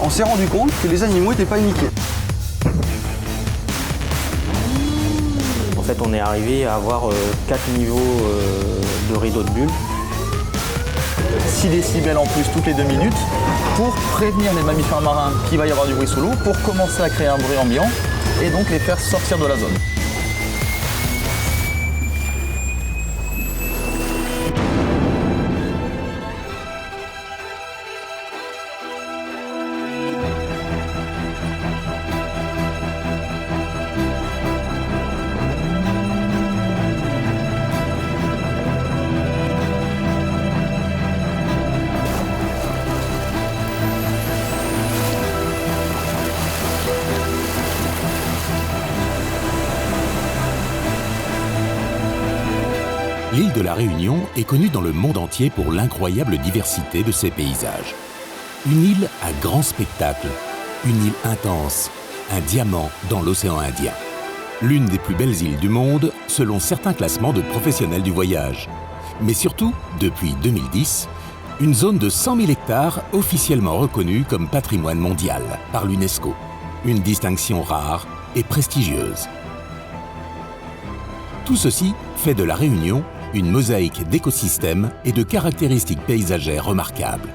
on s'est rendu compte que les animaux n'étaient pas niqués. En fait, on est arrivé à avoir 4 niveaux de rideau de bulles. 6 décibels en plus toutes les 2 minutes pour prévenir les mammifères marins qu'il va y avoir du bruit sous l'eau, pour commencer à créer un bruit ambiant et donc les faire sortir de la zone. L'île de la Réunion est connue dans le monde entier pour l'incroyable diversité de ses paysages. Une île à grand spectacle, une île intense, un diamant dans l'océan Indien. L'une des plus belles îles du monde selon certains classements de professionnels du voyage. Mais surtout, depuis 2010, une zone de 100 000 hectares officiellement reconnue comme patrimoine mondial par l'UNESCO. Une distinction rare et prestigieuse. Tout ceci fait de la Réunion une mosaïque d'écosystèmes et de caractéristiques paysagères remarquables.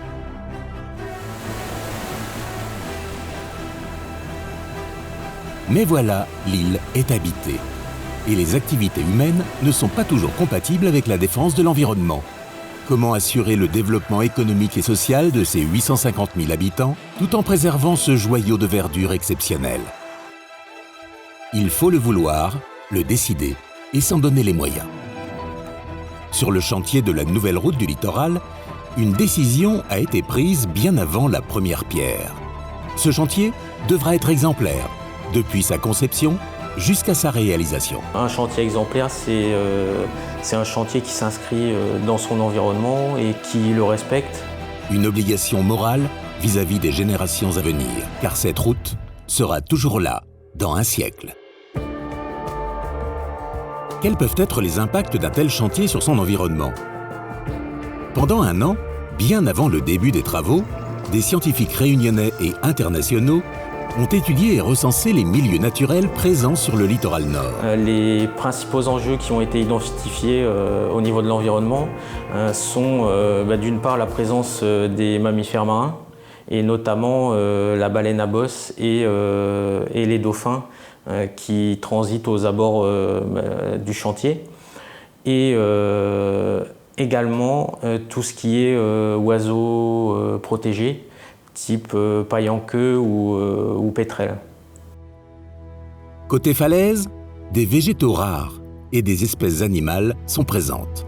Mais voilà, l'île est habitée. Et les activités humaines ne sont pas toujours compatibles avec la défense de l'environnement. Comment assurer le développement économique et social de ces 850 000 habitants tout en préservant ce joyau de verdure exceptionnel? Il faut le vouloir, le décider et s'en donner les moyens. Sur le chantier de la nouvelle route du littoral, une décision a été prise bien avant la première pierre. Ce chantier devra être exemplaire, depuis sa conception jusqu'à sa réalisation. Un chantier exemplaire, c'est un chantier qui s'inscrit dans son environnement et qui le respecte. Une obligation morale vis-à-vis des générations à venir, car cette route sera toujours là, dans un siècle. Quels peuvent être les impacts d'un tel chantier sur son environnement? Pendant un an, bien avant le début des travaux, des scientifiques réunionnais et internationaux ont étudié et recensé les milieux naturels présents sur le littoral nord. Les principaux enjeux qui ont été identifiés au niveau de l'environnement sont d'une part la présence des mammifères marins, et notamment la baleine à bosse et les dauphins qui transitent aux abords du chantier. Et également tout ce qui est oiseaux protégés, type paille en queue ou pétrel. Côté falaise, des végétaux rares et des espèces animales sont présentes.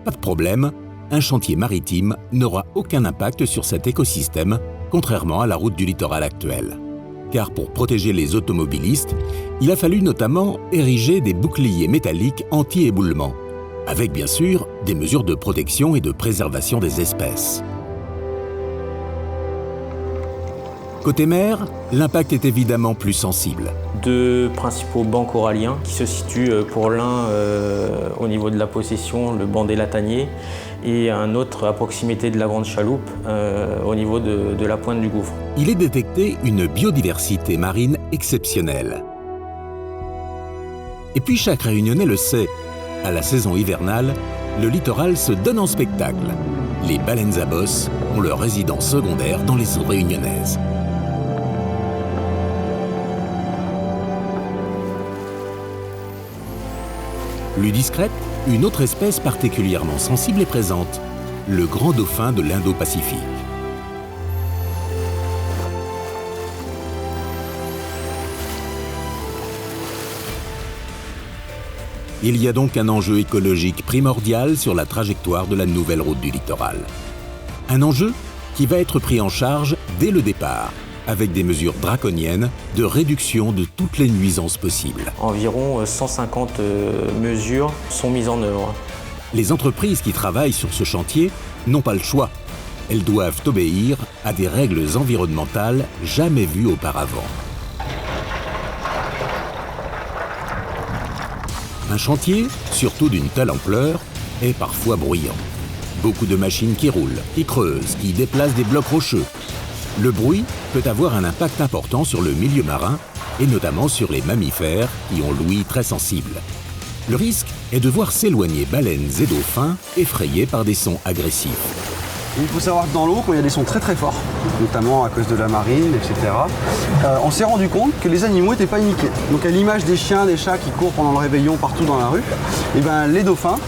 Pas de problème, un chantier maritime n'aura aucun impact sur cet écosystème, contrairement à la route du littoral actuelle. Car pour protéger les automobilistes, il a fallu notamment ériger des boucliers métalliques anti-éboulement, avec bien sûr des mesures de protection et de préservation des espèces. Côté mer, l'impact est évidemment plus sensible. Deux principaux bancs coralliens qui se situent pour l'un au niveau de la possession, le banc des Lataniers, et un autre à proximité de la Grande Chaloupe, au niveau de la pointe du gouffre. Il est détecté une biodiversité marine exceptionnelle. Et puis chaque Réunionnais le sait, à la saison hivernale, le littoral se donne en spectacle. Les baleines à bosse ont leur résidence secondaire dans les eaux réunionnaises. Plus discrète, une autre espèce particulièrement sensible est présente, le grand dauphin de l'Indo-Pacifique. Il y a donc un enjeu écologique primordial sur la trajectoire de la nouvelle route du littoral. Un enjeu qui va être pris en charge dès le départ, avec des mesures draconiennes de réduction de toutes les nuisances possibles. Environ 150 mesures sont mises en œuvre. Les entreprises qui travaillent sur ce chantier n'ont pas le choix. Elles doivent obéir à des règles environnementales jamais vues auparavant. Un chantier, surtout d'une telle ampleur, est parfois bruyant. Beaucoup de machines qui roulent, qui creusent, qui déplacent des blocs rocheux. Le bruit peut avoir un impact important sur le milieu marin et notamment sur les mammifères qui ont l'ouïe très sensible. Le risque est de voir s'éloigner baleines et dauphins effrayés par des sons agressifs. Il faut savoir que dans l'eau, quand il y a des sons très très forts, notamment à cause de la marine, etc., on s'est rendu compte que les animaux n'étaient pas paniqués. Donc à l'image des chiens, des chats qui courent pendant le réveillon partout dans la rue, et ben, les dauphins,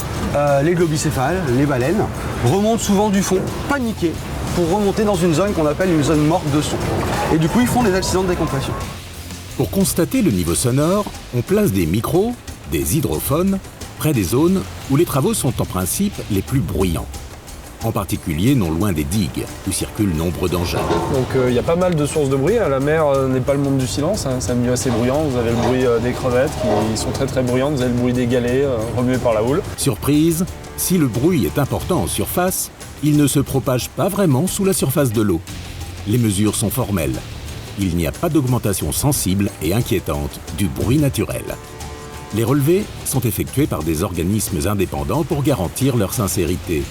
les globicéphales, les baleines remontent souvent du fond, paniqués, pour remonter dans une zone qu'on appelle une zone morte de son. Et du coup, ils font des accidents de décompression. Pour constater le niveau sonore, on place des micros, des hydrophones, près des zones où les travaux sont en principe les plus bruyants. En particulier non loin des digues, où circulent nombre d'engins. Donc il y a pas mal de sources de bruit. La mer n'est pas le monde du silence, hein. C'est un milieu assez bruyant. Vous avez le bruit des crevettes qui sont très très bruyantes, vous avez le bruit des galets remués par la houle. Surprise, si le bruit est important en surface, il ne se propage pas vraiment sous la surface de l'eau. Les mesures sont formelles. Il n'y a pas d'augmentation sensible et inquiétante du bruit naturel. Les relevés sont effectués par des organismes indépendants pour garantir leur sincérité.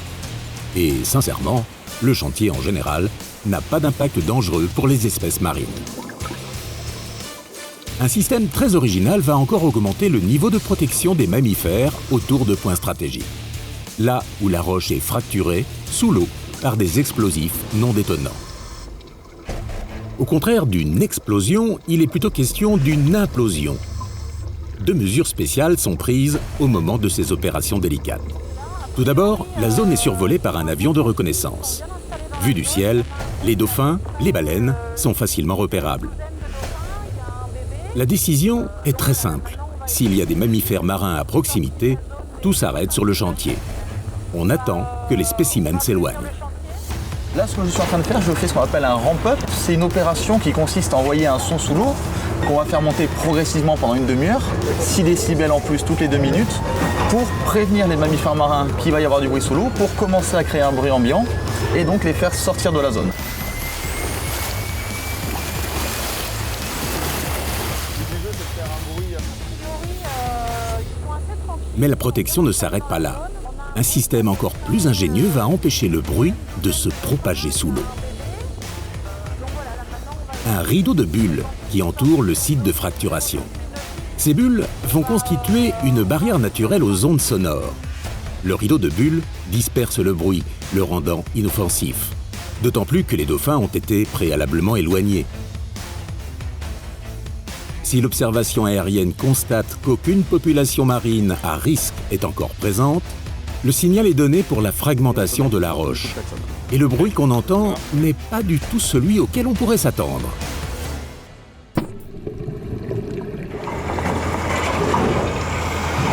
Et sincèrement, le chantier en général n'a pas d'impact dangereux pour les espèces marines. Un système très original va encore augmenter le niveau de protection des mammifères autour de points stratégiques. Là où la roche est fracturée, sous l'eau, par des explosifs non détonants. Au contraire d'une explosion, il est plutôt question d'une implosion. 2 mesures spéciales sont prises au moment de ces opérations délicates. Tout d'abord, la zone est survolée par un avion de reconnaissance. Vu du ciel, les dauphins, les baleines sont facilement repérables. La décision est très simple. S'il y a des mammifères marins à proximité, tout s'arrête sur le chantier. On attend que les spécimens s'éloignent. Là, ce que je suis en train de faire, je fais ce qu'on appelle un ramp-up. C'est une opération qui consiste à envoyer un son sous l'eau qu'on va faire monter progressivement pendant une demi-heure, 6 décibels en plus toutes les 2 minutes, pour prévenir les mammifères marins qu'il va y avoir du bruit sous l'eau, pour commencer à créer un bruit ambiant et donc les faire sortir de la zone. Mais la protection ne s'arrête pas là. Un système encore plus ingénieux va empêcher le bruit de se propager sous l'eau. Un rideau de bulles qui entoure le site de fracturation. Ces bulles vont constituer une barrière naturelle aux ondes sonores. Le rideau de bulles disperse le bruit, le rendant inoffensif. D'autant plus que les dauphins ont été préalablement éloignés. Si l'observation aérienne constate qu'aucune population marine à risque est encore présente, le signal est donné pour la fragmentation de la roche. Et le bruit qu'on entend n'est pas du tout celui auquel on pourrait s'attendre. On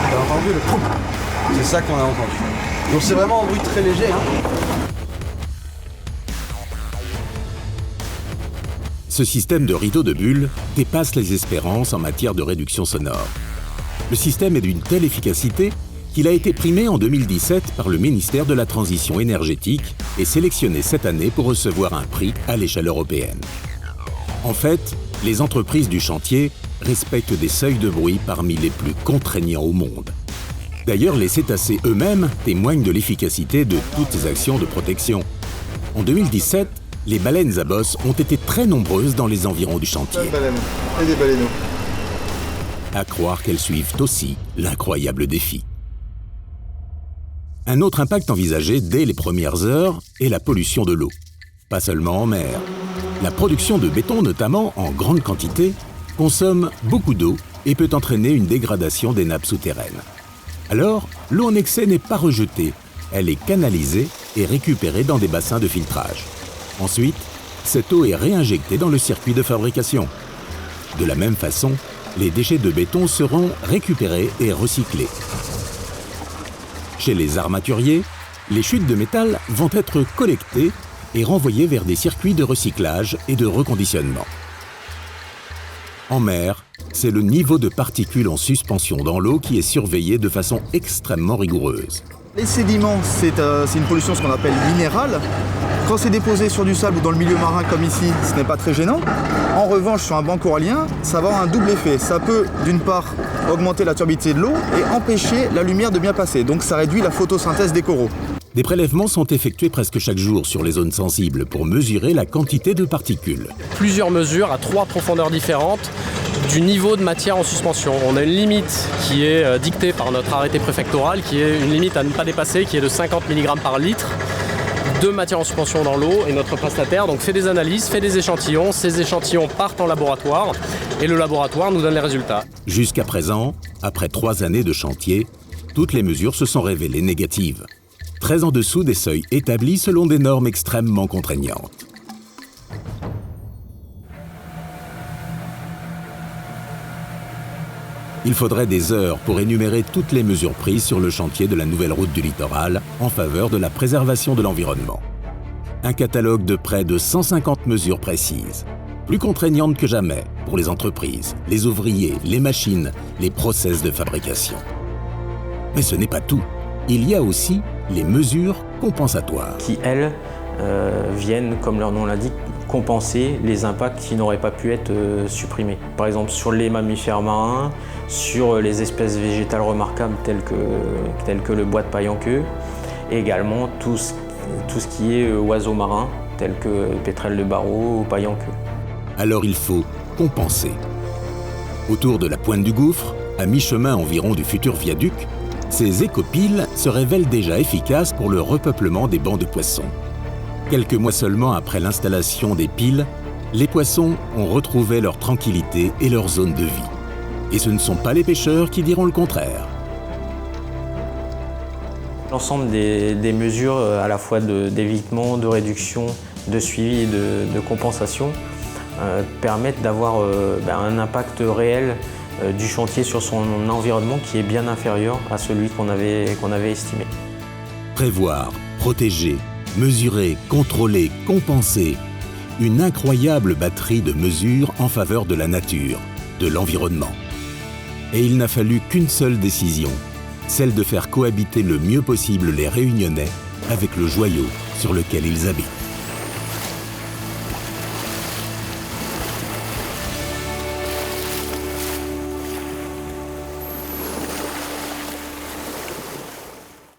a entendu le proup. C'est ça qu'on a entendu. Donc c'est vraiment un bruit très léger. Ce système de rideau de bulles dépasse les espérances en matière de réduction sonore. Le système est d'une telle efficacité qu'il a été primé en 2017 par le ministère de la Transition énergétique et sélectionné cette année pour recevoir un prix à l'échelle européenne. En fait, les entreprises du chantier respectent des seuils de bruit parmi les plus contraignants au monde. D'ailleurs, les cétacés eux-mêmes témoignent de l'efficacité de toutes ces actions de protection. En 2017, les baleines à bosse ont été très nombreuses dans les environs du chantier. Des baleines et des baleineaux. À croire qu'elles suivent aussi l'incroyable défi. Un autre impact envisagé dès les premières heures est la pollution de l'eau. Pas seulement en mer. La production de béton, notamment en grande quantité, consomme beaucoup d'eau et peut entraîner une dégradation des nappes souterraines. Alors, l'eau en excès n'est pas rejetée, elle est canalisée et récupérée dans des bassins de filtrage. Ensuite, cette eau est réinjectée dans le circuit de fabrication. De la même façon, les déchets de béton seront récupérés et recyclés. Chez les armaturiers, les chutes de métal vont être collectées et renvoyées vers des circuits de recyclage et de reconditionnement. En mer, c'est le niveau de particules en suspension dans l'eau qui est surveillé de façon extrêmement rigoureuse. Les sédiments, c'est une pollution ce qu'on appelle minérale. Quand c'est déposé sur du sable ou dans le milieu marin comme ici, ce n'est pas très gênant. En revanche, sur un banc corallien, ça va avoir un double effet. Ça peut, d'une part, augmenter la turbidité de l'eau et empêcher la lumière de bien passer. Donc ça réduit la photosynthèse des coraux. Des prélèvements sont effectués presque chaque jour sur les zones sensibles pour mesurer la quantité de particules. Plusieurs mesures à 3 profondeurs différentes du niveau de matière en suspension. On a une limite qui est dictée par notre arrêté préfectoral, qui est une limite à ne pas dépasser, qui est de 50 mg par litre de matière en suspension dans l'eau, et notre prestataire donc fait des analyses, fait des échantillons, ces échantillons partent en laboratoire et le laboratoire nous donne les résultats. Jusqu'à présent, après 3 années de chantier, toutes les mesures se sont révélées négatives, très en dessous des seuils établis selon des normes extrêmement contraignantes. Il faudrait des heures pour énumérer toutes les mesures prises sur le chantier de la nouvelle route du littoral en faveur de la préservation de l'environnement. Un catalogue de près de 150 mesures précises, plus contraignantes que jamais pour les entreprises, les ouvriers, les machines, les process de fabrication. Mais ce n'est pas tout. Il y a aussi les mesures compensatoires. Qui, elles, viennent, comme leur nom l'indique, compenser les impacts qui n'auraient pas pu être supprimés. Par exemple sur les mammifères marins, sur les espèces végétales remarquables telles que le bois de paille en queue, et également tout ce qui est oiseaux marins tels que pétrels de barreau ou paille en queue. Alors il faut compenser. Autour de la pointe du gouffre, à mi-chemin environ du futur viaduc, ces écopiles se révèlent déjà efficaces pour le repeuplement des bancs de poissons. Quelques mois seulement après l'installation des piles, les poissons ont retrouvé leur tranquillité et leur zone de vie. Et ce ne sont pas les pêcheurs qui diront le contraire. L'ensemble des mesures à la fois d'évitement, de réduction, de suivi et de compensation permettent d'avoir un impact réel du chantier sur son environnement qui est bien inférieur à celui qu'on avait estimé. Prévoir, protéger, mesurer, contrôler, compenser. Une incroyable batterie de mesures en faveur de la nature, de l'environnement. Et il n'a fallu qu'une seule décision, celle de faire cohabiter le mieux possible les Réunionnais avec le joyau sur lequel ils habitent.